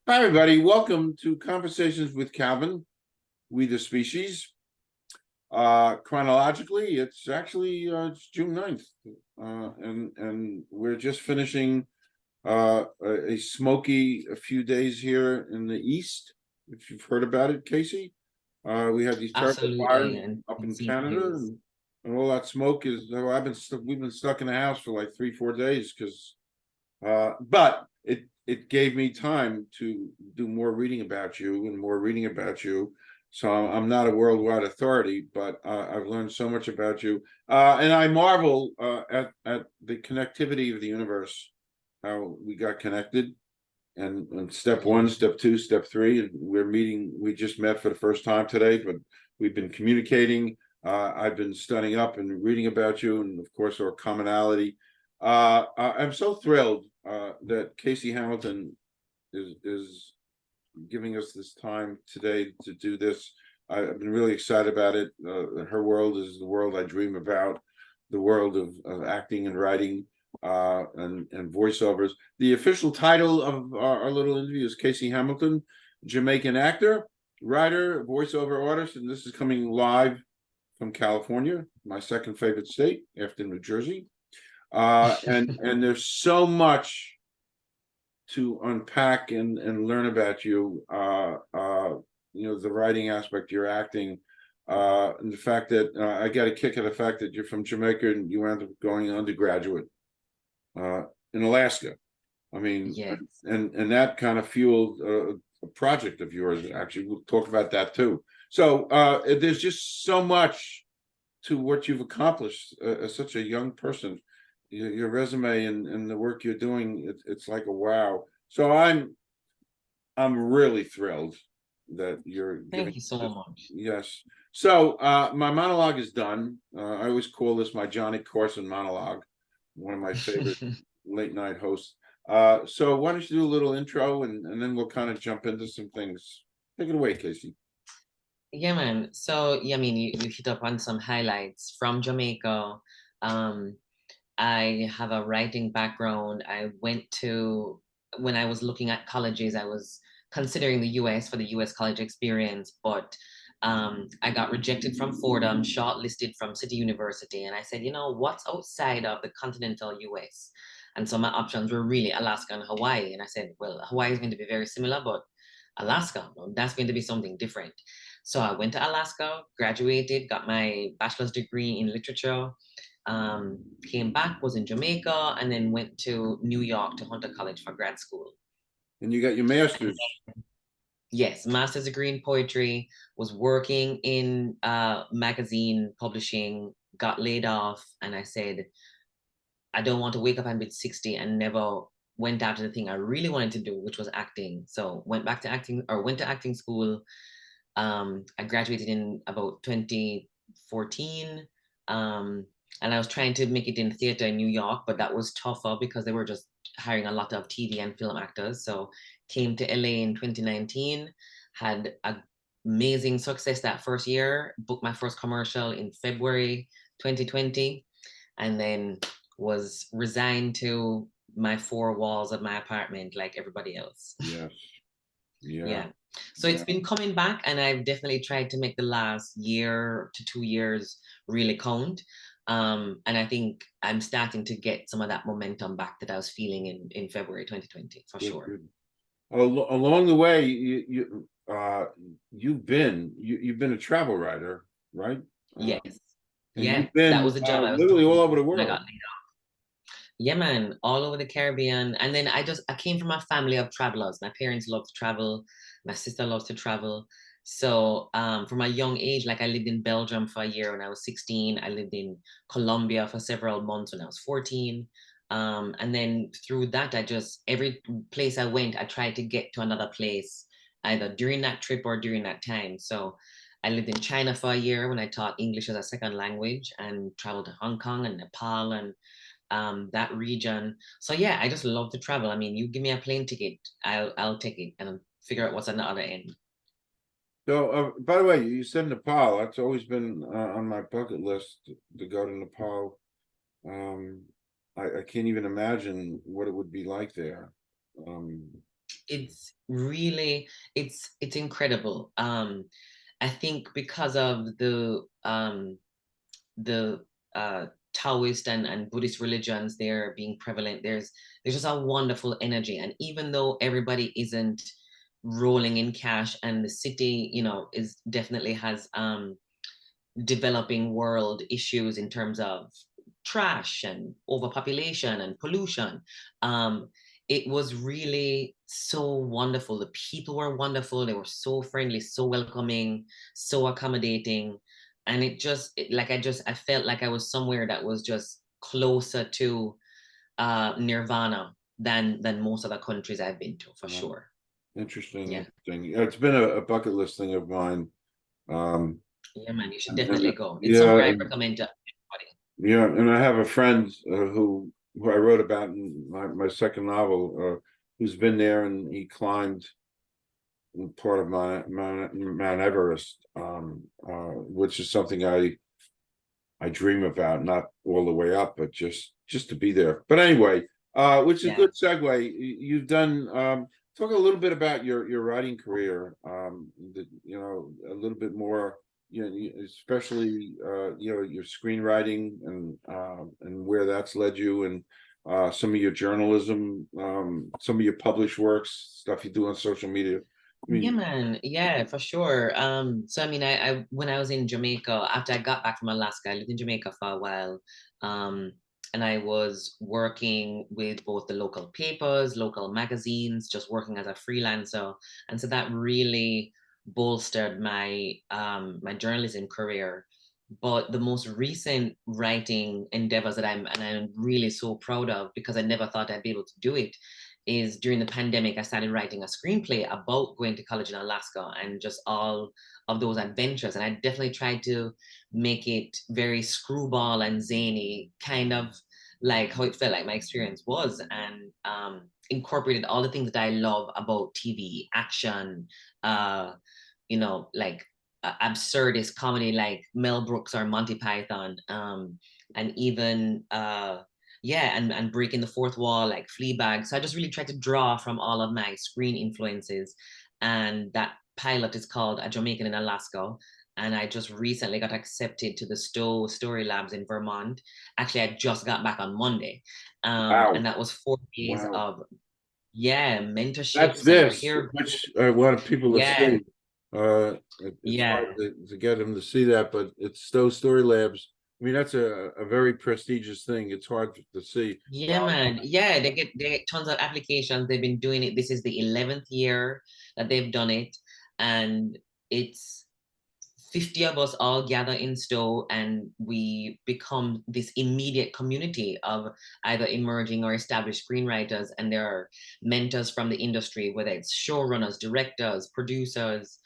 Hi, everybody. Welcome to Conversations with Calvin, We the Species. Chronologically, it's actually it's June 9th. And we're just finishing a smoky a few days here in the East, if you've heard about it, Kaci. We had these terrible Absolutely, fires and, up and in seen Canada, news. and all that smoke is. We've been stuck in the house for like 3-4 days because but it gave me time to do more reading about you and more reading about you. So I'm not a worldwide authority, but I've learned so much about you, and I marvel at the connectivity of the universe, how we got connected, and step one, step two, step three, and we're meeting. We just met for the first time today, but we've been communicating. I've been studying up and reading about you, and of course, our commonality. I'm so thrilled that Kaci Hamilton is giving us this time today to do this. I've been really excited about it. Her world is the world I dream about, the world of acting and writing and voiceovers. The official title of our little interview is Kaci Hamilton, Jamaican actor, writer, voiceover artist, and this is coming live from California, my second favorite state after New Jersey. And there's so much to unpack and learn about you. The writing aspect, your acting, and the fact that I got a kick of the fact that you're from Jamaica and you ended up going undergraduate in Alaska. I mean, Yes. and that kind of fueled a project of yours. Actually, we'll talk about that too. So there's just so much to what you've accomplished as such a young person. Your resume and the work you're doing, it's like a wow. So I'm really thrilled that you're giving Thank you so this. much. Yes. So my monologue is done. I always call this my Johnny Carson monologue, one of my favorite late night hosts. So why don't you do a little intro and then we'll kind of jump into some things. Take it away, Kaci. Yeah, man. So, yeah, I mean, you hit up on some highlights from Jamaica. Um, I have a writing background. When I was looking at colleges, I was considering the US for the US college experience, but I got rejected from Fordham, shortlisted from City University, and I said, what's outside of the continental US? And so my options were really Alaska and Hawaii. And I said, well, Hawaii is going to be very similar, but Alaska, well, that's going to be something different. So I went to Alaska, graduated, got my bachelor's degree in literature, came back, was in Jamaica, and then went to New York to Hunter College for grad school. And you got your And master's. yes, master's degree in poetry, was working in magazine publishing, got laid off, and I said, I don't want to wake up and be 60 and never went after the thing I really wanted to do, which was acting. So went to acting school. I graduated in about 2014. And I was trying to make it in theater in New York, but that was tougher because they were just hiring a lot of TV and film actors. So came to LA in 2019, had amazing success that first year, booked my first commercial in February 2020, and then was resigned to my four walls of my apartment like everybody else. Yes. Yeah. Yeah. So it's Yeah. been coming back, and I've definitely tried to make the last year to 2 years really count. And I think I'm starting to get some of that momentum back that I was feeling in February 2020 for Good, sure. good. Along the way, you've been a travel writer, right? Uh, Yes. and Yeah. you've That been was the job I was literally all doing over the when I world. got laid off. Yeah, man, all over the Caribbean. And then I came from a family of travelers. My parents love to travel. My sister loves to travel. So from a young age, like I lived in Belgium for a year when I was 16. I lived in Colombia for several months when I was 14. And then through that, every place I went, I tried to get to another place, either during that trip or during that time. So I lived in China for a year when I taught English as a second language and traveled to Hong Kong and Nepal and that region. So yeah, I just love to travel. I mean, you give me a plane ticket, I'll take it and figure out what's on the other end. So, by the way, you said Nepal. That's always been on my bucket list to go to Nepal. Um, I can't even imagine what it would be like there. Um, It's really, it's incredible. I think because of the Taoist and Buddhist religions there being prevalent, there's just a wonderful energy. And even though everybody isn't rolling in cash, and the city, you know, is definitely has developing world issues in terms of trash and overpopulation and pollution. It was really so wonderful. The people were wonderful. They were so friendly, so welcoming, so accommodating. And I felt like I was somewhere that was just closer to nirvana than most other countries I've been to, for Wow. sure. Interesting, Yeah. interesting. Yeah, it's been a bucket list thing of mine. Yeah, man, you should And, definitely go. It's somewhere yeah, I recommend to everybody. yeah, and I have a friend who I wrote about in my second novel, who's been there, and he climbed part of Mount Everest, which is something I dream about, not all the way up, but just to be there. But anyway, which is a Yeah. good segue. You've done talk a little bit about your writing career. You know, a little bit more. You know, especially you know, your screenwriting and where that's led you, and some of your journalism, some of your published works, stuff you do on social media. I Yeah, mean, man. Yeah, for sure. So I mean, I when I was in Jamaica, after I got back from Alaska, I lived in Jamaica for a while. Um, and I was working with both the local papers, local magazines, just working as a freelancer. And so that really bolstered my journalism career. But the most recent writing endeavors that I'm really so proud of, because I never thought I'd be able to do it, is during the pandemic, I started writing a screenplay about going to college in Alaska and just all of those adventures. And I definitely tried to make it very screwball and zany, kind of like how it felt like my experience was, and incorporated all the things that I love about TV, action, uh, you know, like absurdist comedy like Mel Brooks or Monty Python, and even yeah, and breaking the fourth wall like Fleabag. So I just really tried to draw from all of my screen influences, and that pilot is called A Jamaican in Alaska. And I just recently got accepted to the Stowe Story Labs in Vermont. Actually, I just got back on Monday, wow, and that was 4 days wow. of, yeah, That's mentorship. So you're this, here. which I want people to Yeah, see. It's hard yeah. to get them to see that, but it's Stowe Story Labs. I mean, that's a very prestigious thing. It's hard to see. Yeah, man. Yeah, they get tons of applications. They've been doing it. This is the 11th year that they've done it. And it's 50 of us all gather in Stowe, and we become this immediate community of either emerging or established screenwriters. And there are mentors from the industry, whether it's showrunners, directors, producers,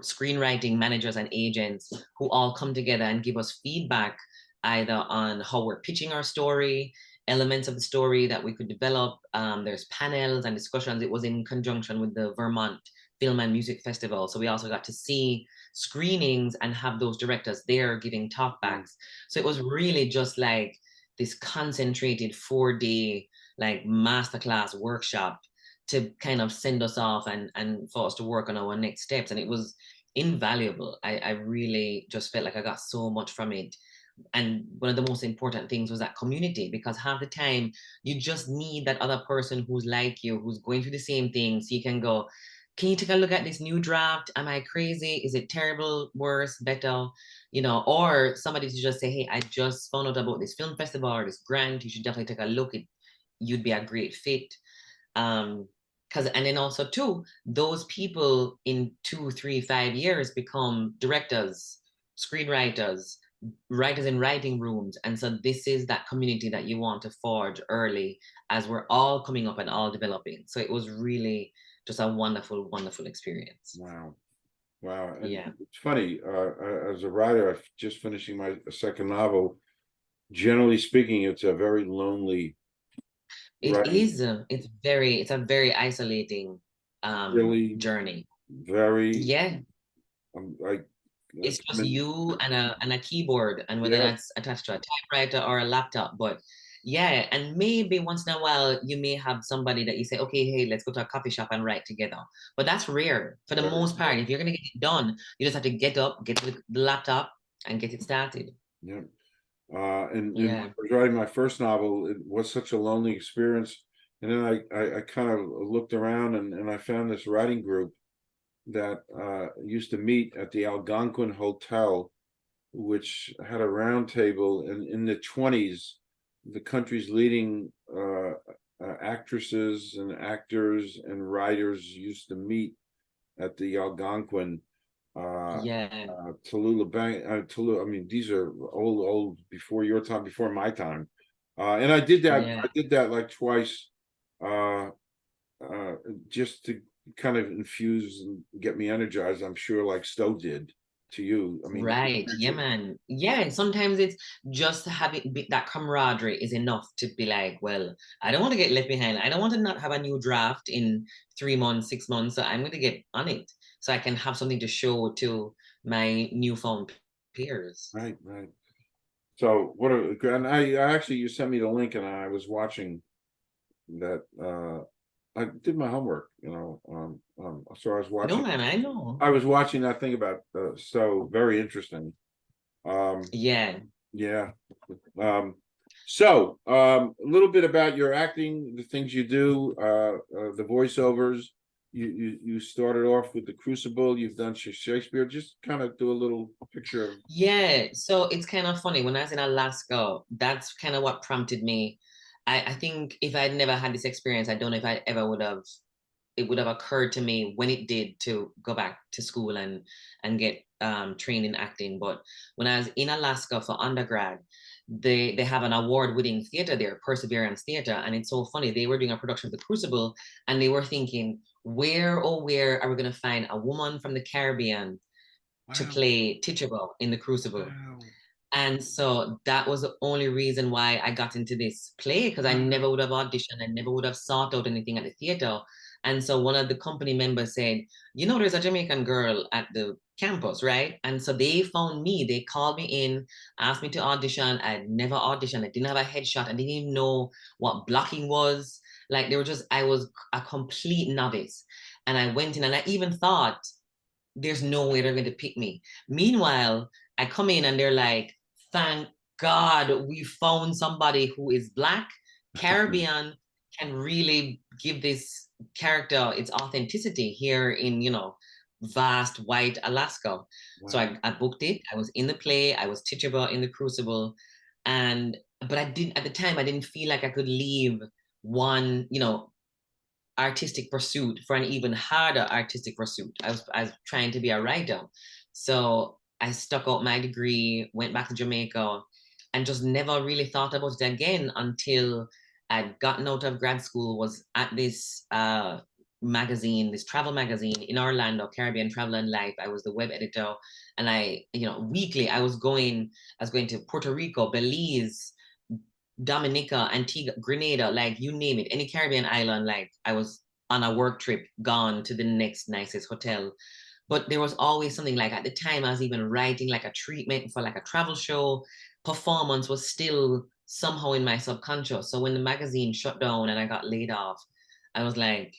screenwriting managers, and agents, who all come together and give us feedback either on how we're pitching our story, elements of the story that we could develop. There's panels and discussions. It was in conjunction with the Vermont Film and Music Festival. So we also got to see screenings and have those directors there giving talkbacks. So it was really just like this concentrated 4 day like masterclass workshop to kind of send us off and for us to work on our next steps. And it was invaluable. I really just felt like I got so much from it. And one of the most important things was that community, because half the time you just need that other person who's like you, who's going through the same thing, so you can go, can you take a look at this new draft? Am I crazy? Is it terrible, worse, better? You know, or somebody to just say, hey, I just found out about this film festival or this grant, you should definitely take a look. You'd be a great fit. Because and then also too, those people in 2, 3, 5 years become directors, screenwriters, writers in writing rooms. And so this is that community that you want to forge early as we're all coming up and all developing. So it was really just a wonderful, wonderful experience. Wow, wow. And Yeah, it's funny, as a writer, I'm just finishing my second novel. Generally speaking, it's a very lonely it writing, is. It's a very isolating really journey. very Yeah, like it's come just in, you and a keyboard, and whether yeah, that's attached to a typewriter or a laptop. But Yeah, and maybe once in a while you may have somebody that you say, okay, hey, let's go to a coffee shop and write together. But that's rare. For the Very most part, if you're gonna get it done, you just have to get up, get to the laptop, and get it started. Yeah. And when I Yeah. was writing my first novel, it was such a lonely experience. And then I kind of looked around and I found this writing group that used to meet at the Algonquin Hotel, which had a round table. And in the 20s, the country's leading actresses and actors and writers used to meet at the Algonquin. Uh, Yeah. Tallulah Bank, Tallulah. I mean, these are old before your time, before my time. And I did that. Yeah. I did that like twice, uh, just to kind of infuse and get me energized. I'm sure, like Stowe did to you. I mean, Right. Yeah, man. Yeah. And sometimes it's just having that camaraderie is enough to be like, well, I don't want to get left behind. I don't want to not have a new draft in 3 months, 6 months. So I'm going to get on it so I can have something to show to my newfound peers. right, right. So what? And I actually, you sent me the link, and I was watching that. I did my homework, so I was No, watching. man, I know. I was watching that thing about so very interesting. Um, Yeah. yeah. A little bit about your acting, the things you do, the voiceovers. You started off with the Crucible. You've done Shakespeare. Just kind of do a little picture of. Yeah, so it's kind of funny. When I was in Alaska, that's kind of what prompted me. I think if I'd never had this experience, I don't know if I ever would have, it would have occurred to me when it did to go back to school and get trained in acting. But when I was in Alaska for undergrad, they have an award-winning theater there, Perseverance Theater, and it's so funny. They were doing a production of The Crucible, and they were thinking, where oh where are we going to find a woman from the Caribbean to Wow, play Tituba in The Crucible? wow, And so that was the only reason why I got into this play, because I wow. never would have auditioned, I never would have sought out anything at the theater. And so one of the company members said, there's a Jamaican girl at the campus, right? And so they found me, they called me in, asked me to audition. I'd never auditioned, I didn't have a headshot, I didn't even know what blocking was. Like I was a complete novice. And I went in and I even thought, there's no way they're going to pick me. Meanwhile, I come in and they're like, thank God we found somebody who is Black, Caribbean, can really give this character its authenticity here in, vast white Alaska. So Wow. I booked it. I was in the play. I was Tituba in The Crucible. But I didn't, at the time, I didn't feel like I could leave one, artistic pursuit for an even harder artistic pursuit. I was trying to be a writer. So I stuck out my degree, went back to Jamaica, and just never really thought about it again until I'd gotten out of grad school, was at this magazine, this travel magazine in Orlando, Caribbean Travel and Life. I was the web editor. And weekly I was going to Puerto Rico, Belize, Dominica, Antigua, Grenada, like you name it, any Caribbean island, like I was on a work trip, gone to the next nicest hotel. But there was always something, like at the time I was even writing like a treatment for like a travel show. Performance was still somehow in my subconscious. So when the magazine shut down and I got laid off, I was like,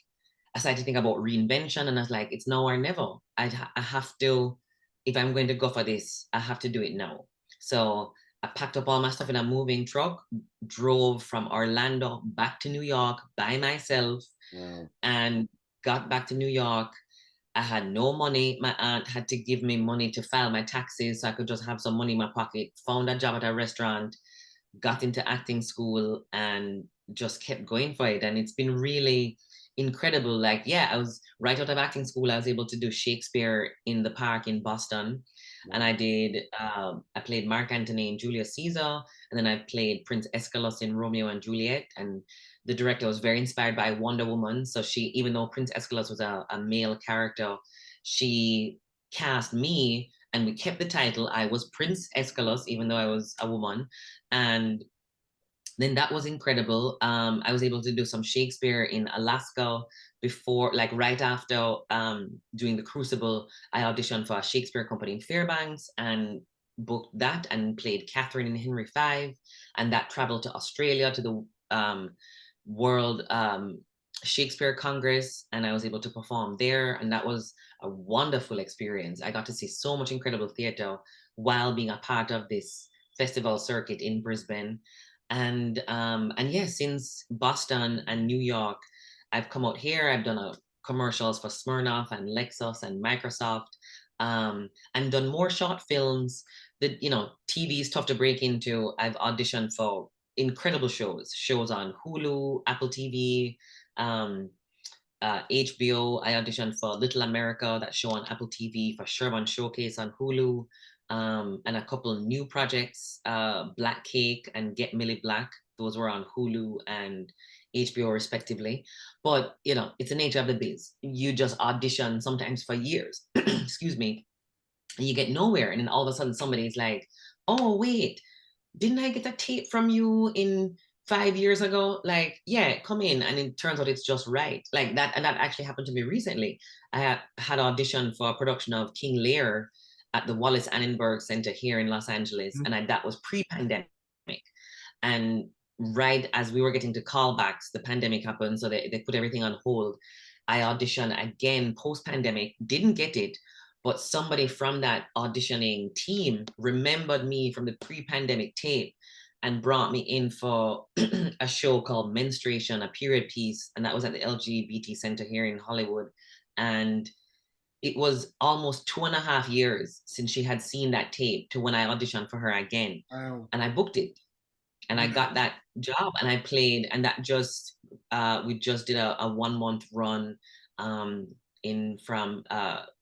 I started to think about reinvention, and I was like, it's now or never. I have to, if I'm going to go for this, I have to do it now. So I packed up all my stuff in a moving truck, drove from Orlando back to New York by myself, Wow. and got back to New York. I had no money. My aunt had to give me money to file my taxes so I could just have some money in my pocket. Found a job at a restaurant, got into acting school, and just kept going for it. And it's been really incredible. Like, yeah, I was right out of acting school. I was able to do Shakespeare in the Park in Boston. And Wow. I played Mark Antony in Julius Caesar. And then I played Prince Escalus in Romeo and Juliet. And the director was very inspired by Wonder Woman. So even though Prince Escalus was a male character, she cast me and we kept the title. I was Prince Escalus, even though I was a woman. And then that was incredible. I was able to do some Shakespeare in Alaska before, like right after doing The Crucible. I auditioned for a Shakespeare company in Fairbanks, and booked that and played Katherine in Henry V, and that traveled to Australia to the World Shakespeare Congress, and I was able to perform there, and that was a wonderful experience. I got to see so much incredible theater while being a part of this festival circuit in Brisbane. And yeah, since Boston and New York, I've come out here. I've done commercials for Smirnoff and Lexus and Microsoft, and done more short films. That, you know, TV is tough to break into. I've auditioned for incredible shows on Hulu, Apple TV, HBO. I auditioned for Little America, that show on Apple TV, for Sherman Showcase on Hulu, and a couple new projects, Black Cake and Get Millie Black. Those were on Hulu and HBO respectively. But, you know, it's the nature of the biz. You just audition sometimes for years, excuse me, and you get nowhere. And then all of a sudden somebody's like, oh, wait, didn't I get a tape from you in 5 years ago? Like, yeah, come in. And it turns out it's just right. Like that. And that actually happened to me recently. I had auditioned for a production of King Lear at the Wallace Annenberg Center here in Los Angeles. And that was pre-pandemic. And right as we were getting to callbacks, the pandemic happened. So they put everything on hold. I auditioned again post-pandemic, didn't get it, but somebody from that auditioning team remembered me from the pre-pandemic tape and brought me in for a show called Menstruation, a period piece, and that was at the LGBT Center here in Hollywood. And it was almost 2.5 years since she had seen that tape to when I auditioned for her again. Wow. And I booked it, and I got that job, and I played, and that just we just did a 1 month run in from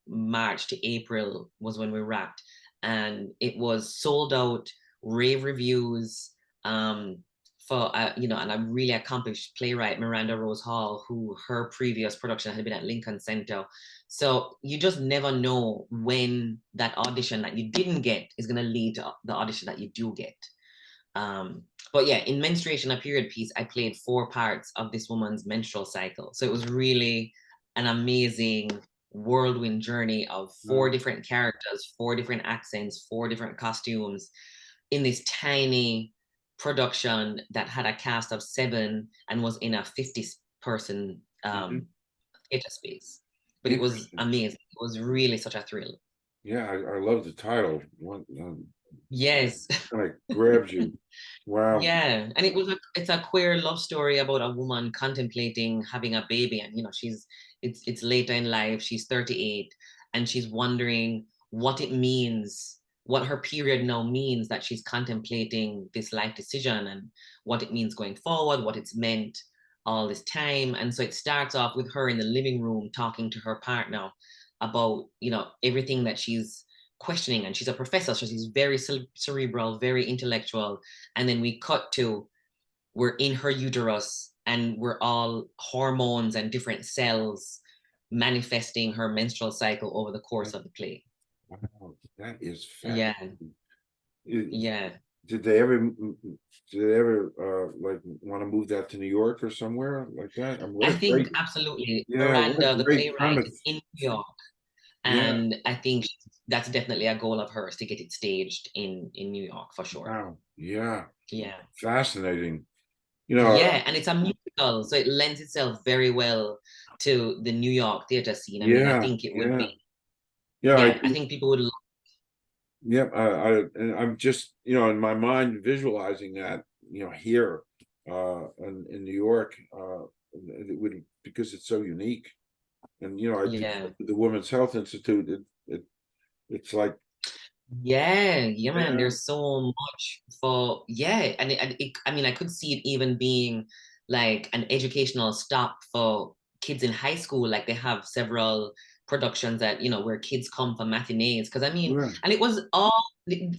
March to April was when we wrapped, and it was sold out, rave reviews, for you know, and a really accomplished playwright, Miranda Rose Hall, who her previous production had been at Lincoln Center. So you just never know when that audition that you didn't get is going to lead to the audition that you do get. But yeah, in Menstruation, a period piece, I played 4 parts of this woman's menstrual cycle. So it was really an amazing whirlwind journey of 4 different characters, 4 different accents, 4 different costumes in this tiny production that had a cast of 7 and was in a 50-person theater space. But it was amazing. It was really such a thrill. Yeah, I love the title. Yes. Like grabs you. Wow. Yeah, and it's a queer love story about a woman contemplating having a baby, and you know, it's later in life, she's 38, and she's wondering what it means, what her period now means, that she's contemplating this life decision, and what it means going forward, what it's meant all this time. And so it starts off with her in the living room talking to her partner about, you know, everything that she's questioning. And she's a professor, so she's very cerebral, very intellectual. And then we cut to, we're in her uterus, and we're all hormones and different cells manifesting her menstrual cycle over the course of the play. Wow, that is fascinating. Yeah. Did they ever like want to move that to New York or somewhere like that? I think absolutely. Yeah, Miranda, the playwright, premise. is in New York. And I think that's definitely a goal of hers, to get it staged in New York for sure. Wow. Yeah. Yeah. Fascinating. You know. Yeah, and it's a musical, so it lends itself very well to the New York theater scene. I mean, I think it would be. Yeah, I think people would love. Yep, and I'm just, you know, in my mind visualizing that, you know, here in New York, it would, because it's so unique. And you know, the Women's Health Institute, it's like, yeah, man, there's so much for, and I mean, I could see it even being like an educational stop for kids in high school. Like they have several productions that, you know, where kids come for matinees, because I mean, and it was all,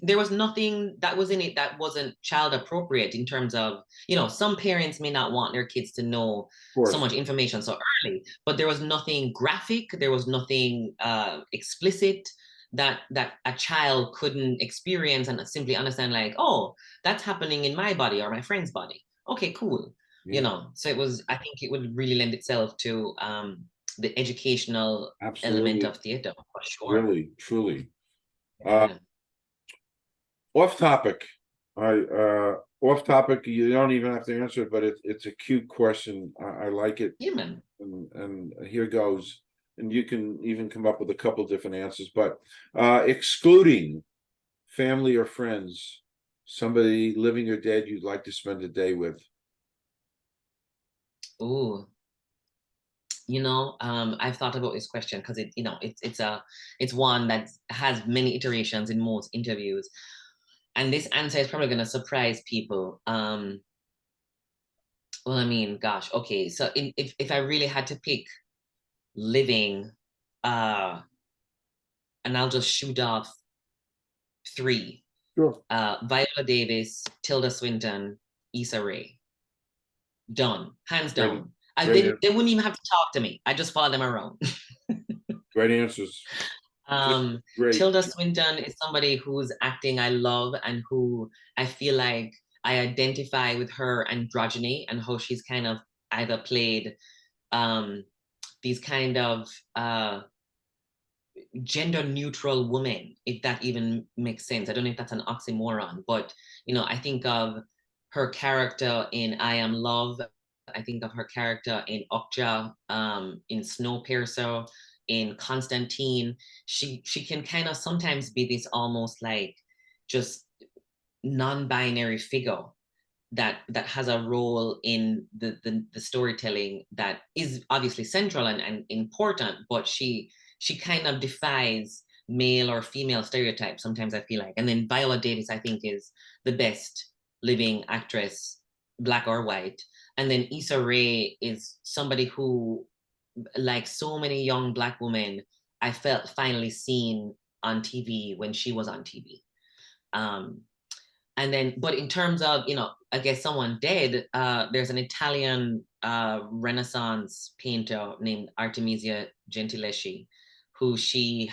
there was nothing that was in it that wasn't child appropriate, in terms of, you know, some parents may not want their kids to know so much information so early, but there was nothing graphic, there was nothing explicit that a child couldn't experience and simply understand, like, oh, that's happening in my body or my friend's body. Okay, cool. You know, so it was, I think it would really lend itself to the educational element of theater for sure. Really, truly. Off topic. Off topic. You don't even have to answer it, but it's a cute question. I like it. Yeah, man. And here goes. And you can even come up with a couple different answers, but excluding family or friends, somebody living or dead you'd like to spend a day with. Ooh. I've thought about this question because it's one that has many iterations in most interviews. And this answer is probably gonna surprise people. Well, I mean, gosh, okay. So if I really had to pick living, uh, and I'll just shoot off three. Sure. Viola Davis, Tilda Swinton, Issa Rae. Done. Hands Great, down. They wouldn't even have to talk to me. I just follow them around. great answers. Great. Tilda Swinton is somebody whose acting I love and who I feel like I identify with her androgyny and how she's kind of either played these kind of gender neutral women, if that even makes sense. I don't know if that's an oxymoron, but I think of her character in I Am Love. I think of her character in Okja, in Snowpiercer, in Constantine. She can kind of sometimes be this almost like just non-binary figure that has a role in the storytelling that is obviously central and important, but she kind of defies male or female stereotypes sometimes, I feel like. And then Viola Davis, I think, is the best living actress, black or white. And then Issa Rae is somebody who, like so many young black women, I felt finally seen on TV when she was on TV. And then, but in terms of, I guess someone dead, there's an Italian Renaissance painter named Artemisia Gentileschi, who she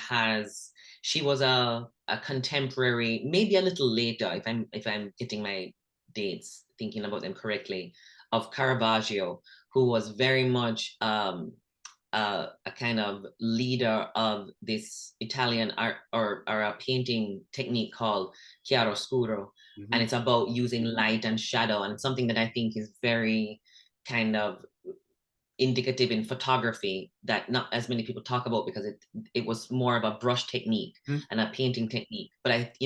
was a contemporary, maybe a little later, if I'm getting my dates, thinking about them correctly, of Caravaggio, who was very much a kind of leader of this Italian art or a painting technique called chiaroscuro. And it's about using light and shadow, and it's something that I think is very kind of indicative in photography that not as many people talk about because it was more of a brush technique and a painting technique. But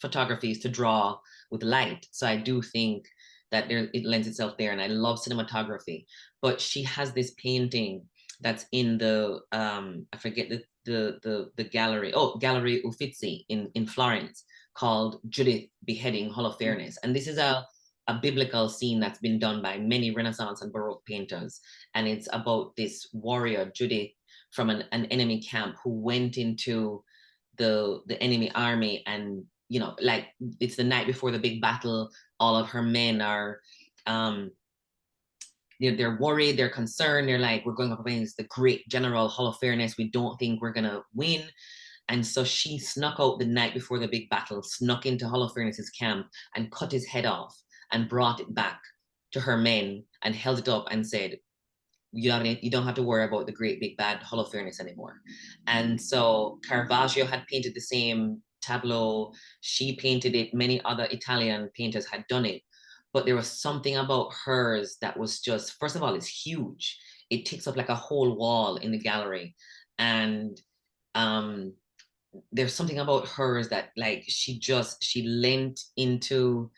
photography is to draw with light. So I do think that it lends itself there, and I love cinematography. But she has this painting that's in the I forget the gallery. Oh, Gallery Uffizi in Florence, called Judith beheading Holofernes. And this is a biblical scene that's been done by many Renaissance and Baroque painters. And it's about this warrior, Judith, from an enemy camp who went into the enemy army. And, like it's the night before the big battle. All of her men are, they're worried, they're concerned. They're like, we're going up against the great general Holofernes. We don't think we're going to win. And so she snuck out the night before the big battle, snuck into Holofernes' camp and cut his head off and brought it back to her men and held it up and said, you don't have to worry about the great big bad Holofernes anymore. And so Caravaggio had painted the same tableau. She painted it. Many other Italian painters had done it. But there was something about hers that was just, first of all, it's huge. It takes up like a whole wall in the gallery. And there's something about hers that like she leaned into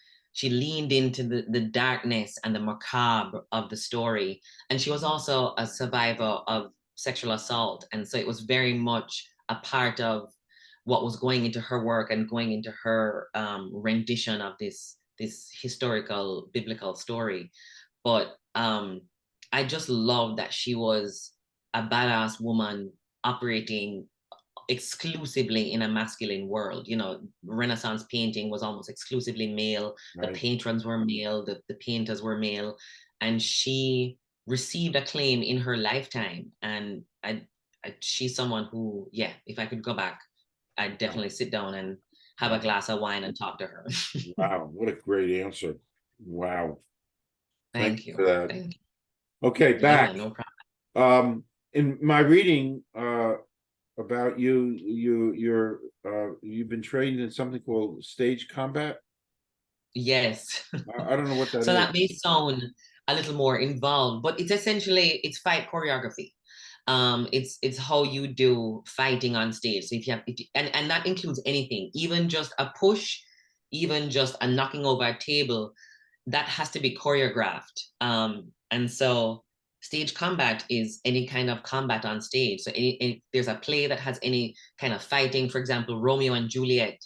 the darkness and the macabre of the story. And she was also a survivor of sexual assault, and so it was very much a part of what was going into her work and going into her rendition of this historical biblical story. But I just love that she was a badass woman operating exclusively in a masculine world. Renaissance painting was almost exclusively male. Right. The patrons were male, the painters were male, and she received acclaim in her lifetime. And she's someone who, yeah, if I could go back, I'd definitely sit down and have a glass of wine and talk to her. Wow, what a great answer. Wow. Thank you for that. Thank you. Okay, back. Yeah, no problem. In my reading, about you've been trained in something called stage combat. Yes. I don't know what that So is. that may sound a little more involved, but it's essentially it's fight choreography. It's how you do fighting on stage. So if you have and that includes anything, even just a push, even just a knocking over a table, that has to be choreographed. And so stage combat is any kind of combat on stage. So there's a play that has any kind of fighting, for example, Romeo and Juliet.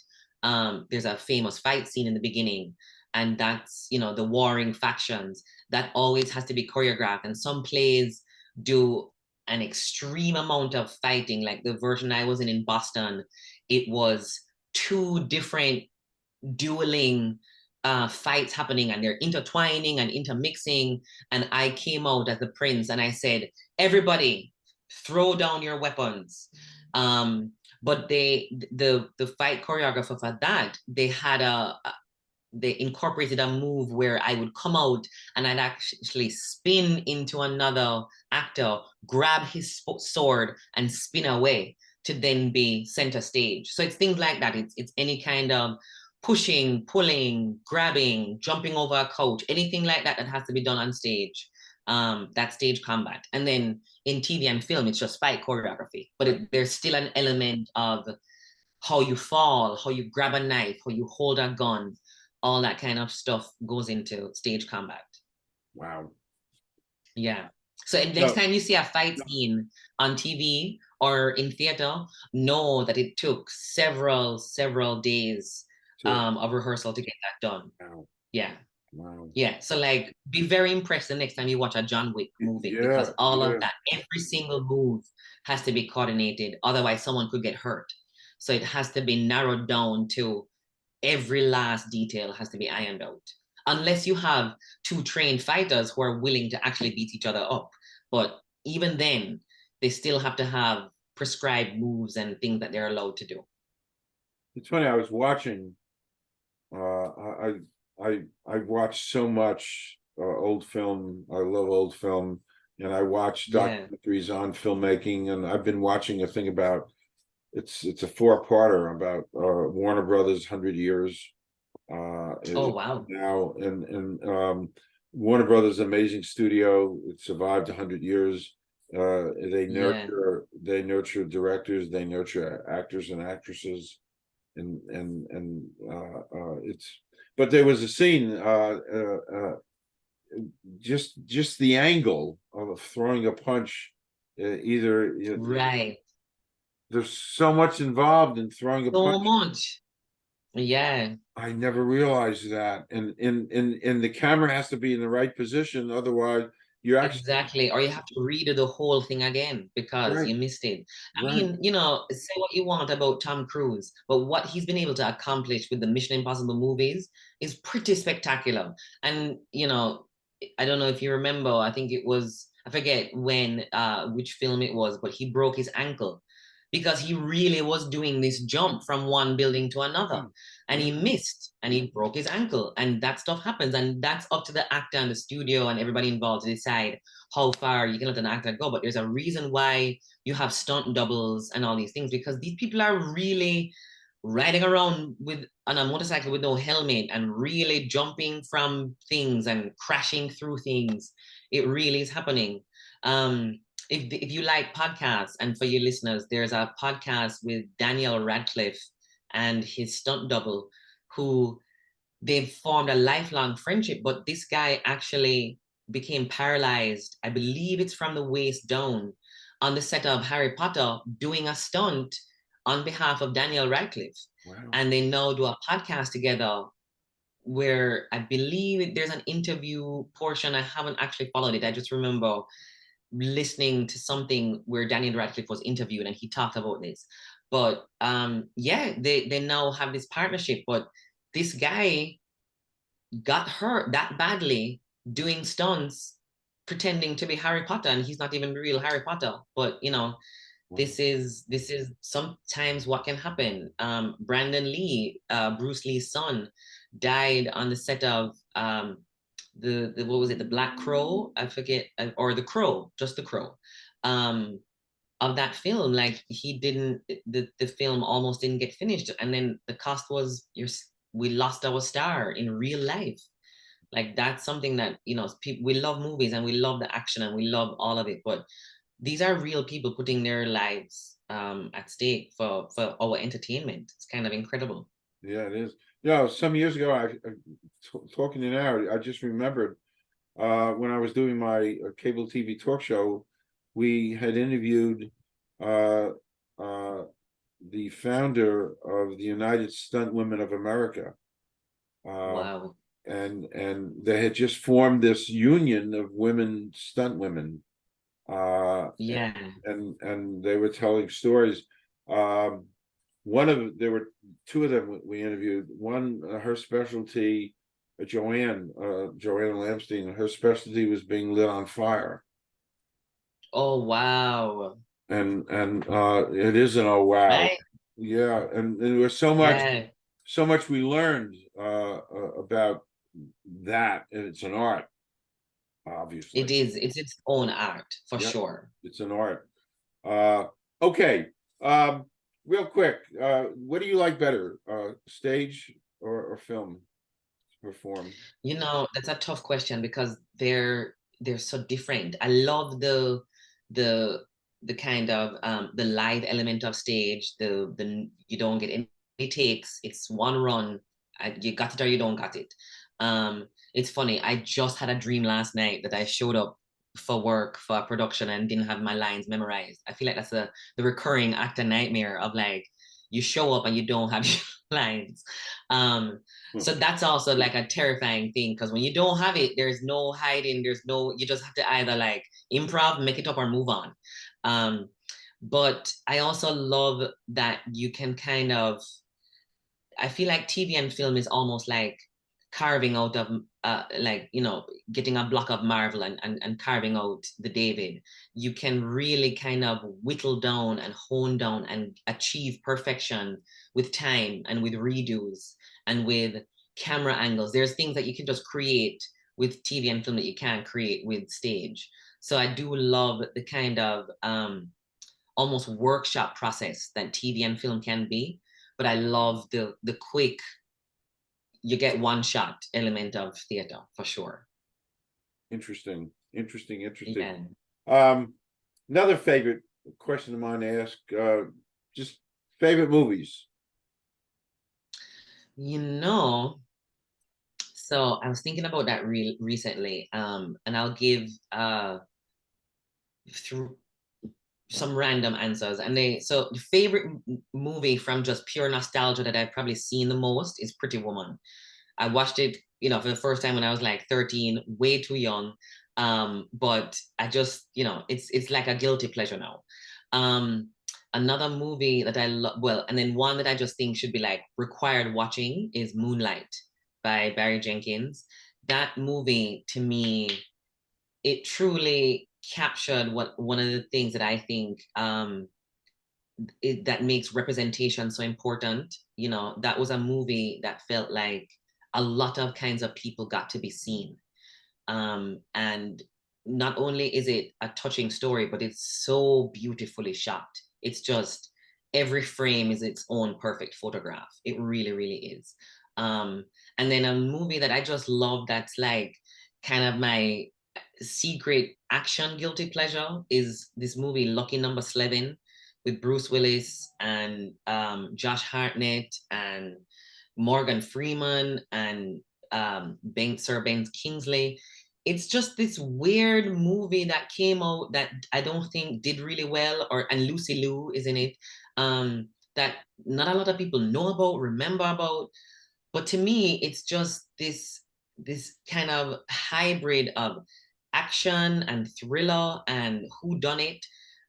There's a famous fight scene in the beginning, and that's, you know, the warring factions. That always has to be choreographed. And some plays do an extreme amount of fighting. Like the version I was in Boston, it was two different dueling fights happening, and they're intertwining and intermixing. And I came out as the prince and I said, everybody, throw down your weapons. But the fight choreographer for that, they incorporated a move where I would come out and I'd actually spin into another actor, grab his sword and spin away to then be center stage. So it's things like that. It's any kind of pushing, pulling, grabbing, jumping over a couch, anything like that that has to be done on stage. That's stage combat. And then in TV and film, it's just fight choreography. But there's still an element of how you fall, how you grab a knife, how you hold a gun, all that kind of stuff goes into stage combat. Wow. Yeah. So next time you see a fight scene on TV or in theater, know that it took several days of rehearsal to get that done. Wow. Yeah. Wow. Yeah. So like be very impressed the next time you watch a John Wick movie, because all of that, every single move has to be coordinated. Otherwise, someone could get hurt. So it has to be narrowed down to every last detail has to be ironed out. Unless you have two trained fighters who are willing to actually beat each other up. But even then, they still have to have prescribed moves and things that they're allowed to do. It's funny, I was watching, I watch so much old film. I love old film, and I watch documentaries on filmmaking, and I've been watching a thing about it's a four-parter about Warner Brothers 100 years. Oh wow. Now and Warner Brothers amazing studio. It survived 100 years. They nurture directors, they nurture actors and actresses, and it's. But there was a scene, just the angle of throwing a punch, either right. There's so much involved in throwing a punch. So much. Yeah. I never realized that, and the camera has to be in the right position, otherwise you're actually exactly, or you have to redo the whole thing again because you missed it. I mean, you know, say what you want about Tom Cruise, but what he's been able to accomplish with the Mission Impossible movies is pretty spectacular. And you know, I don't know if you remember, I think it was, I forget when which film it was, but he broke his ankle because he really was doing this jump from one building to another, and he missed and he broke his ankle. And that stuff happens, and that's up to the actor and the studio and everybody involved to decide how far you can let an actor go. But there's a reason why you have stunt doubles and all these things, because these people are really riding around with on a motorcycle with no helmet and really jumping from things and crashing through things. It really is happening. If you like podcasts, and for your listeners, there's a podcast with Daniel Radcliffe and his stunt double, who they've formed a lifelong friendship. But this guy actually became paralyzed, I believe it's from the waist down, on the set of Harry Potter, doing a stunt on behalf of Daniel Radcliffe. Wow. And they now do a podcast together where I believe there's an interview portion. I haven't actually followed it. I just remember listening to something where Daniel Radcliffe was interviewed and he talked about this. But yeah, they now have this partnership. But this guy got hurt that badly doing stunts, pretending to be Harry Potter, and he's not even real Harry Potter. But you know, this is sometimes what can happen. Brandon Lee, Bruce Lee's son, died on the set of the what was it, the Black Crow? I forget, or the Crow, just the Crow. of that film. Like he didn't, the film almost didn't get finished, and then the cost was we lost our star in real life. Like that's something that, you know, people, we love movies and we love the action and we love all of it, but these are real people putting their lives at stake for our entertainment. It's kind of incredible. Yeah, it is. Yeah, some years ago, talking to you now, I just remembered when I was doing my cable TV talk show, we had interviewed uh, uh, the founder of the United Stunt Women of America. Wow. And they had just formed this union of women stunt women. Yeah. And they were telling stories. Um, there were two of them we interviewed. One, her specialty, Joanne Lamstein, her specialty was being lit on fire. Oh, wow. And it isn't, oh wow. Right? Yeah, and there was Yeah. so much we learned about that, and it's an art, obviously. It is. It's its own art for Yep, sure. it's an art. Okay. Um, real quick, what do you like better, stage or film to perform? You know, that's a tough question because they're so different. I love the the kind of the live element of stage, the you don't get any takes, it's one run, you got it or you don't got it. It's funny, I just had a dream last night that I showed up for work for a production and didn't have my lines memorized. I feel like that's the recurring actor nightmare of like you show up and you don't have your lines. Um, so that's also like a terrifying thing because when you don't have it, there's no hiding, there's no, you just have to either like improv, make it up, or move on. Um, but I also love that you can kind of, I feel like TV and film is almost like carving out of like, you know, getting a block of marble and carving out the David. You can really kind of whittle down and hone down and achieve perfection with time and with redos and with camera angles. There's things that you can just create with TV and film that you can't create with stage. So I do love the kind of almost workshop process that TV and film can be, but I love the quick, you get one shot element of theater for sure. Interesting, interesting, interesting. Yeah. Um, another favorite question of mine to ask, just favorite movies. You know, so I was thinking about that recently, and I'll give through some random answers. And so the favorite movie from just pure nostalgia that I've probably seen the most is Pretty Woman. I watched it, you know, for the first time when I was like 13, way too young. But I just, you know, it's like a guilty pleasure now. Um, Another movie that I love, well, and then one that I just think should be like required watching is Moonlight by Barry Jenkins. That movie to me, it truly captured what one of the things that I think that makes representation so important. You know, that was a movie that felt like a lot of kinds of people got to be seen. And not only is it a touching story, but it's so beautifully shot. It's just every frame is its own perfect photograph. It really, really is. Um, and then a movie that I just love that's like kind of my secret action guilty pleasure is this movie Lucky Number 11 with Bruce Willis and Josh Hartnett and Morgan Freeman and Sir Ben Kingsley. It's just this weird movie that came out that I don't think did really well, and Lucy Liu is in it, that not a lot of people know about, remember about. But to me, it's just this kind of hybrid of action and thriller and who done it,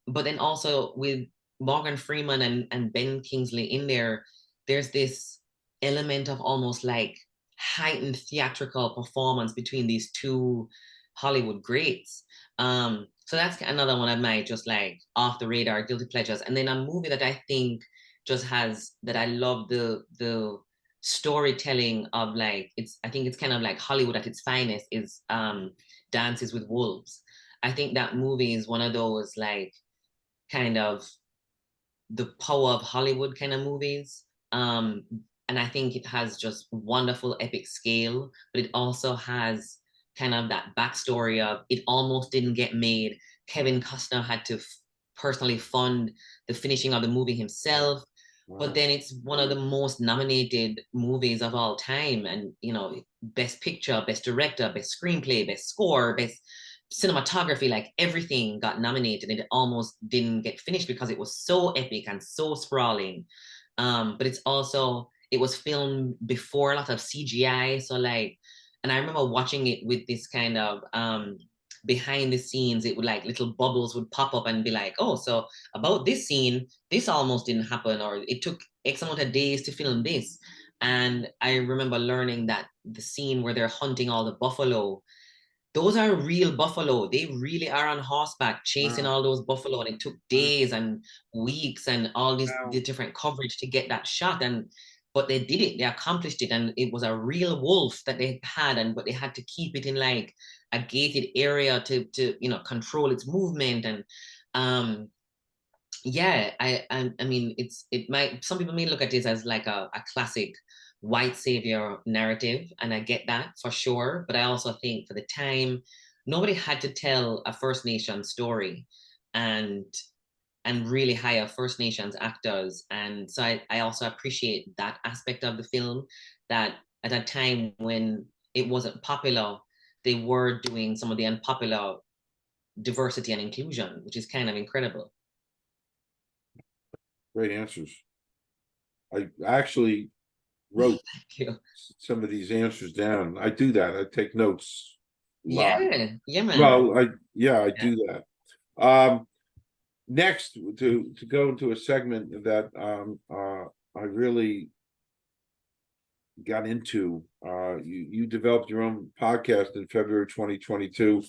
but then also with Morgan Freeman and Ben Kingsley in there, there's this element of almost like heightened theatrical performance between these two Hollywood greats. So that's another one of my just like off the radar guilty pleasures. And then a movie that I think just has that I love the storytelling of, like, it's, I think it's kind of like Hollywood at its finest, is Dances with Wolves. I think that movie is one of those like kind of the power of Hollywood kind of movies. And I think it has just wonderful epic scale, but it also has kind of that backstory of it almost didn't get made. Kevin Costner had to personally fund the finishing of the movie himself. But then it's one of the most nominated movies of all time. And, you know, best picture, best director, best screenplay, best score, best cinematography, like everything got nominated and it almost didn't get finished because it was so epic and so sprawling. But it's also, it was filmed before a lot of CGI. So like, and I remember watching it with this kind of behind the scenes, it would like little bubbles would pop up and be like, oh, so about this scene, this almost didn't happen, or it took X amount of days to film this. And I remember learning that the scene where they're hunting all the buffalo, those are real buffalo. They really are on horseback chasing Wow. all those buffalo, and it took Wow. days and weeks and all this Wow. the different coverage to get that shot. And but they did it, they accomplished it, and it was a real wolf that they had, and but they had to keep it in like a gated area to you know control its movement. And um yeah, I mean it might, some people may look at this as like a classic white savior narrative, and I get that for sure, but I also think for the time nobody had to tell a First Nation story, and really hire First Nations actors. And so I also appreciate that aspect of the film, that at a time when it wasn't popular, they were doing some of the unpopular diversity and inclusion, which is kind of incredible. Great answers. I actually wrote Thank you. some of these answers down. I do that. I take notes live. Yeah, man. Well, I Yeah. do that. Next, to go into a segment that I really got into. You developed your own podcast in February 2022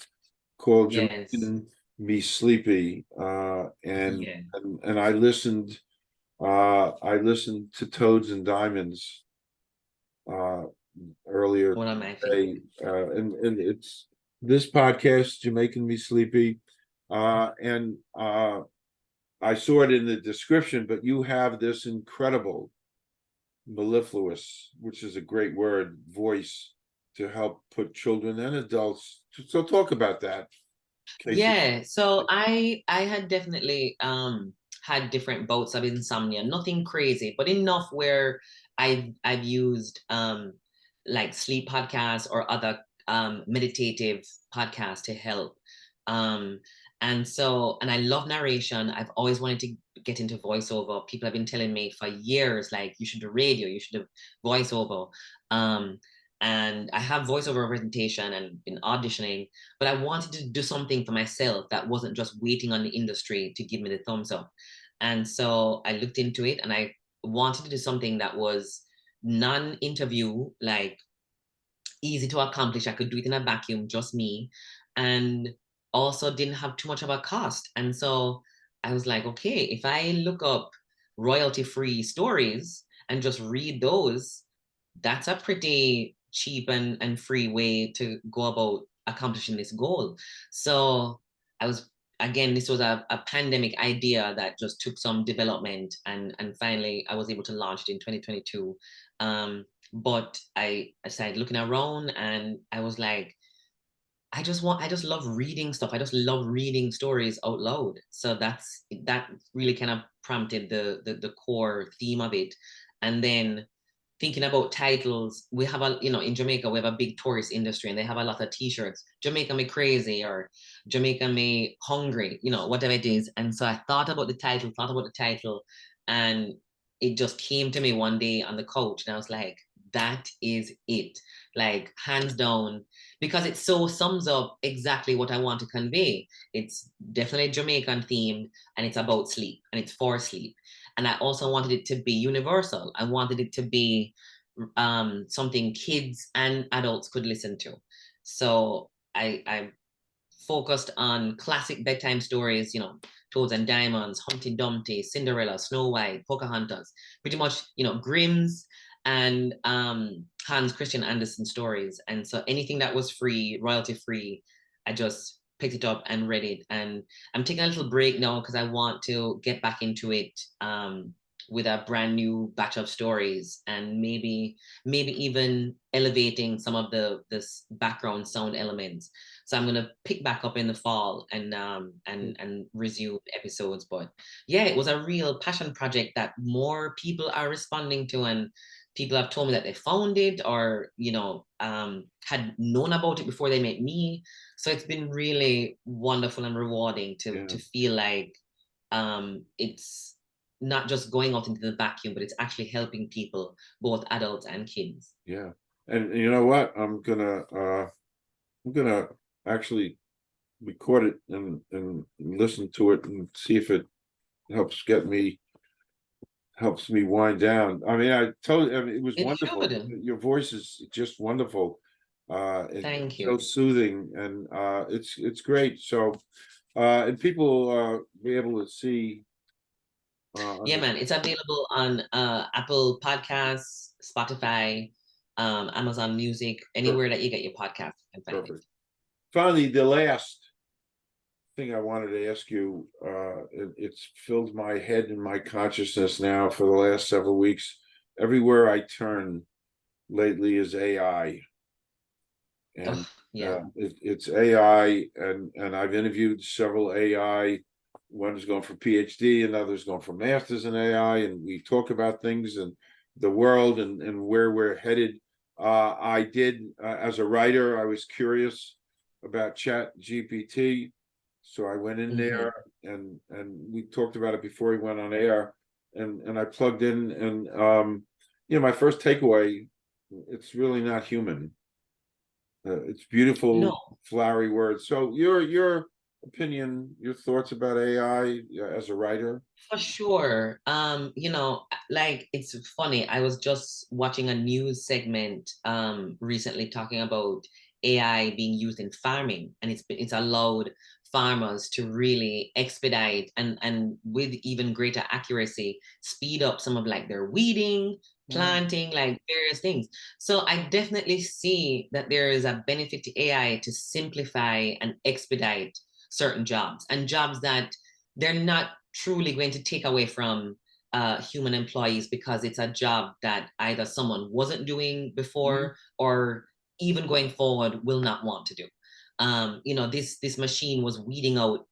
called Yes. Jamaican Me Sleepy. Yeah. And I listened to Toads and Diamonds uh earlier One of my today. favorites. And it's this podcast, Jamaican Me Sleepy. And I saw it in the description, but you have this incredible mellifluous, which is a great word, voice to help put children and adults. So talk about that, Kaci. Yeah. So I had definitely had different bouts of insomnia. Nothing crazy, but enough where I've used like sleep podcasts or other meditative podcasts to help. Um and so, and I love narration. I've always wanted to get into voiceover. People have been telling me for years, like, you should do radio, you should do voiceover. Um, and I have voiceover presentation and been auditioning, but I wanted to do something for myself that wasn't just waiting on the industry to give me the thumbs up. And so I looked into it and I wanted to do something that was non-interview, like easy to accomplish. I could do it in a vacuum, just me, and also didn't have too much of a cost. And so I was like, okay, if I look up royalty-free stories and just read those, that's a pretty cheap and free way to go about accomplishing this goal. So I was, again, this was a pandemic idea that just took some development, and finally I was able to launch it in 2022. But I started looking around and I was like, I just love reading stuff. I just love reading stories out loud. So that really kind of prompted the core theme of it. And then thinking about titles, we have a, you know, in Jamaica, we have a big tourist industry and they have a lot of t-shirts, Jamaica Me Crazy or Jamaica Me Hungry, you know, whatever it is. And so I thought about the title, and it just came to me one day on the couch and I was like, that is it. Like, hands down, because it so sums up exactly what I want to convey. It's definitely Jamaican themed and it's about sleep and it's for sleep. And I also wanted it to be universal. I wanted it to be something kids and adults could listen to. So I focused on classic bedtime stories, you know, Toads and Diamonds, Humpty Dumpty, Cinderella, Snow White, Pocahontas, pretty much, you know, Grimm's and Hans Christian Andersen stories. And so anything that was free, royalty free, I just picked it up and read it. And I'm taking a little break now because I want to get back into it with a brand new batch of stories, and maybe even elevating some of this background sound elements. So I'm gonna pick back up in the fall and resume episodes. But yeah, it was a real passion project that more people are responding to, and people have told me that they found it, or had known about it before they met me. So it's been really wonderful and rewarding to feel like it's not just going out into the vacuum, but it's actually helping people, both adults and kids. Yeah. And you know what? I'm gonna actually record it and listen to it and see if it helps me wind down. I mean, I mean, it was It wonderful. should. Your voice is just wonderful. Thank So you. soothing, and it's great. So and people be able to see Yeah, man, it's available on Apple Podcasts, Spotify, Amazon Music, anywhere that you get your podcast, you can find it. perfect. Finally, the last thing I wanted to ask you, it's filled my head and my consciousness now for the last several weeks. Everywhere I turn lately is AI. And Yeah. it's AI, and I've interviewed several AI. One's going for PhD, another's going for masters in AI, and we talk about things and the world and where we're headed. I did as a writer, I was curious about Chat GPT, so I went in there and we talked about it before we went on air, and I plugged in, and my first takeaway, it's really not human. It's beautiful, No, flowery words. So your opinion, your thoughts about AI as a writer? for sure. Like, it's funny. I was just watching a news segment recently talking about AI being used in farming, and it's allowed farmers to really expedite and with even greater accuracy speed up some of like their weeding, planting, like various things. So I definitely see that there is a benefit to AI to simplify and expedite certain jobs, and jobs that they're not truly going to take away from human employees, because it's a job that either someone wasn't doing before or even going forward will not want to do. This machine was weeding out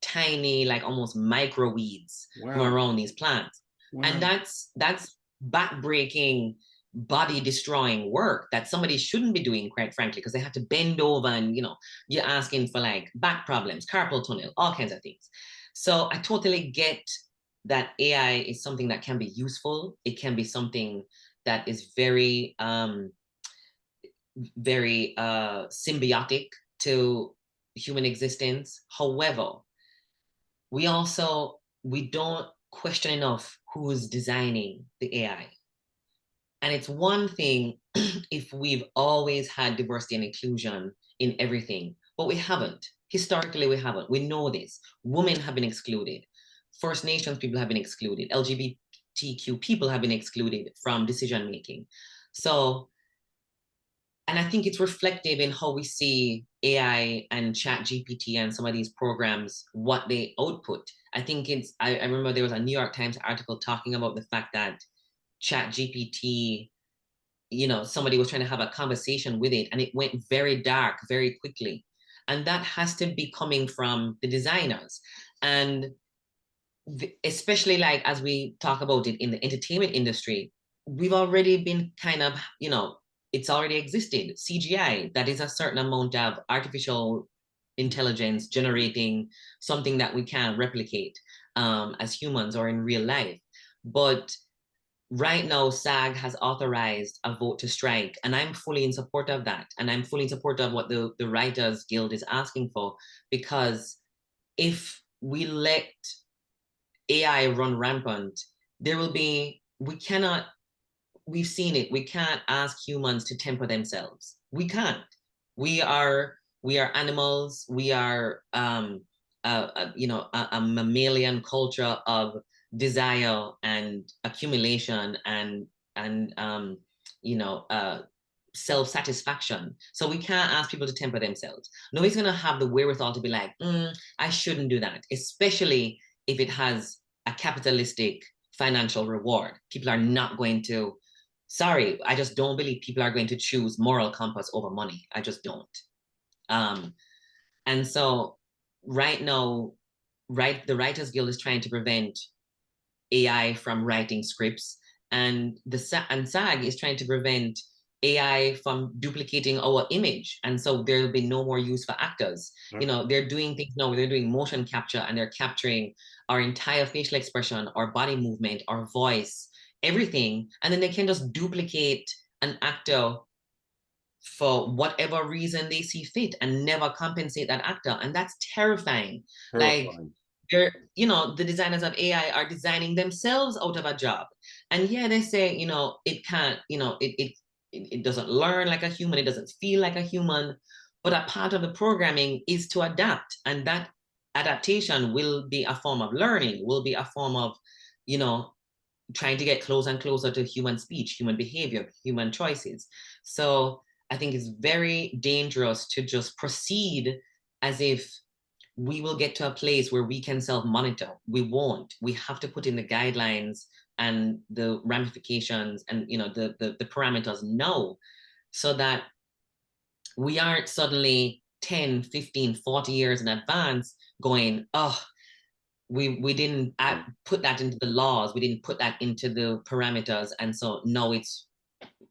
tiny, like almost micro weeds from Wow. around these plants. And Wow. that's backbreaking, body destroying work that somebody shouldn't be doing, quite frankly, because they have to bend over, and you're asking for like back problems, carpal tunnel, all kinds of things. So I totally get that AI is something that can be useful. It can be something that is very very symbiotic to human existence. However, we don't question enough who's designing the AI. And it's one thing if we've always had diversity and inclusion in everything, but we haven't. Historically, we haven't. We know this. Women have been excluded. First Nations people have been excluded. LGBTQ people have been excluded from decision making. So, and I think it's reflective in how we see AI and Chat GPT and some of these programs, what they output. I remember there was a New York Times article talking about the fact that Chat GPT, somebody was trying to have a conversation with it and it went very dark very quickly. And that has to be coming from the designers. And especially like as we talk about it in the entertainment industry, we've already been kind of, it's already existed. CGI, that is a certain amount of artificial intelligence generating something that we can replicate as humans or in real life. But right now, SAG has authorized a vote to strike, and I'm fully in support of that. And I'm fully in support of what the Writers Guild is asking for, because if we let AI run rampant, we've seen it. We can't ask humans to temper themselves. We can't. We are animals. We are a mammalian culture of desire and accumulation and self-satisfaction. So we can't ask people to temper themselves. Nobody's going to have the wherewithal to be like, I shouldn't do that, especially if it has a capitalistic financial reward. People are not going to, sorry, I just don't believe people are going to choose moral compass over money. I just don't. And so right now, the Writers Guild is trying to prevent AI from writing scripts, and SAG is trying to prevent AI from duplicating our image, and so there'll be no more use for actors. Okay. You know, they're doing things now where they're doing motion capture and they're capturing our entire facial expression, our body movement, our voice, everything, and then they can just duplicate an actor for whatever reason they see fit and never compensate that actor, and that's terrifying. Like, they're, you know, the designers of AI are designing themselves out of a job. And yeah, they say, you know, it can't, you know, it doesn't learn like a human, it doesn't feel like a human, but a part of the programming is to adapt. And that adaptation will be a form of learning, will be a form of, you know, trying to get closer and closer to human speech, human behavior, human choices. So I think it's very dangerous to just proceed as if we will get to a place where we can self-monitor. We won't. We have to put in the guidelines and the ramifications and, you know, the parameters now, so that we aren't suddenly 10, 15, 40 years in advance going, oh, we didn't put that into the laws, we didn't put that into the parameters, and so now it's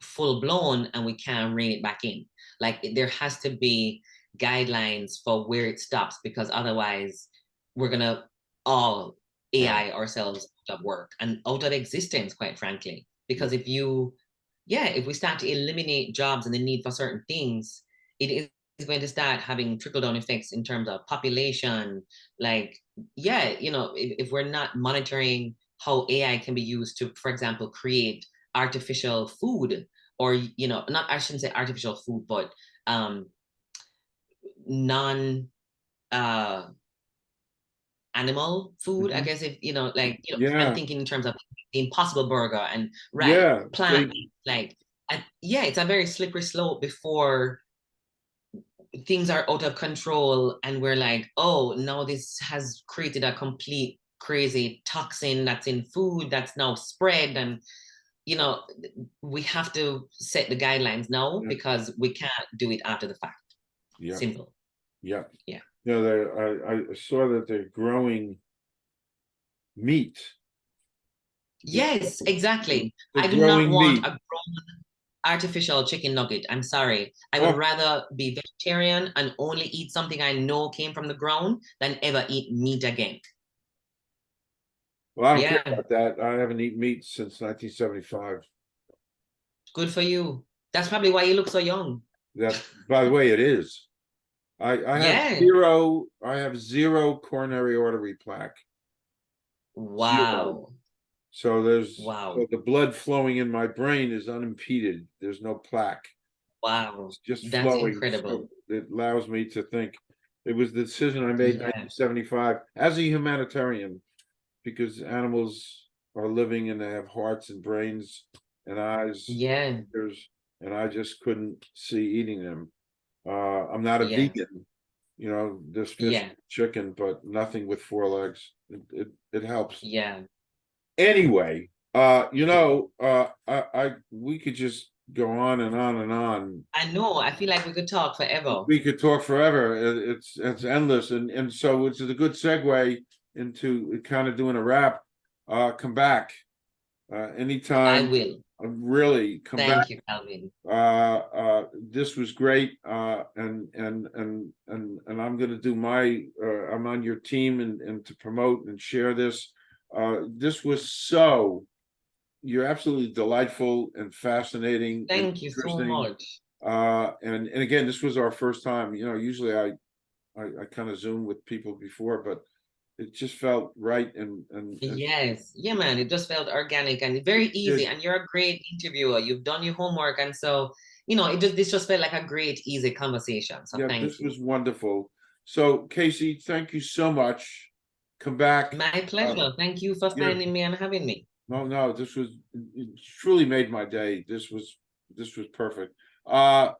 full blown and we can't rein it back in. Like, there has to be guidelines for where it stops, because otherwise we're gonna all AI ourselves out of work and out of existence, quite frankly. Because if we start to eliminate jobs and the need for certain things, it is going to start having trickle-down effects in terms of population. Like, you know, if we're not monitoring how AI can be used to, for example, create artificial food, or, you know, not, I shouldn't say artificial food, but non animal food, I guess, if, you know, like, you know, I'm thinking in terms of the Impossible Burger and plant, like, it's a very slippery slope before things are out of control and we're like, oh, now this has created a complete crazy toxin that's in food that's now spread. And, you know, we have to set the guidelines now, because we can't do it after the fact. Simple. Yeah. I saw that they're growing meat. Yes, exactly. I do not want a grown artificial chicken nugget. I'm sorry. I would rather be vegetarian and only eat something I know came from the ground than ever eat meat again. Well, I don't care about that. I haven't eaten meat since 1975. Good for you. That's probably why you look so young. That, by the way, it is. I have zero coronary artery plaque. Wow. Zero. So so the blood flowing in my brain is unimpeded. There's no plaque. Wow. It's just That's flowing. incredible. So it allows me to think. It was the decision I made in 1975 as a humanitarian, because animals are living and they have hearts and brains and eyes. And I just couldn't see eating them. I'm not a vegan, you know, there's fish, chicken, but nothing with 4 legs. It helps. Anyway, you know, we could just go on and on and on. I know. I feel like we could talk forever. We could talk forever. It's endless, and so it's a good segue into kind of doing a wrap. Come back anytime. I will. Really come back. Thank you, Calvin. This was great. And I'm going to do my. I'm on your team and to promote and share this. This was so. You're absolutely delightful and fascinating. Thank you so much. And again, this was our first time. You know, usually I kind of Zoom with people before, but it just felt right and yes, man, it just felt organic and very easy. And you're a great interviewer. You've done your homework, and so, you know, this just felt like a great, easy conversation. So thank you. This was wonderful. So Kaci, thank you so much. Come back. My pleasure. Thank you for finding me and having me. No, this was, it truly made my day. This was perfect. Uh,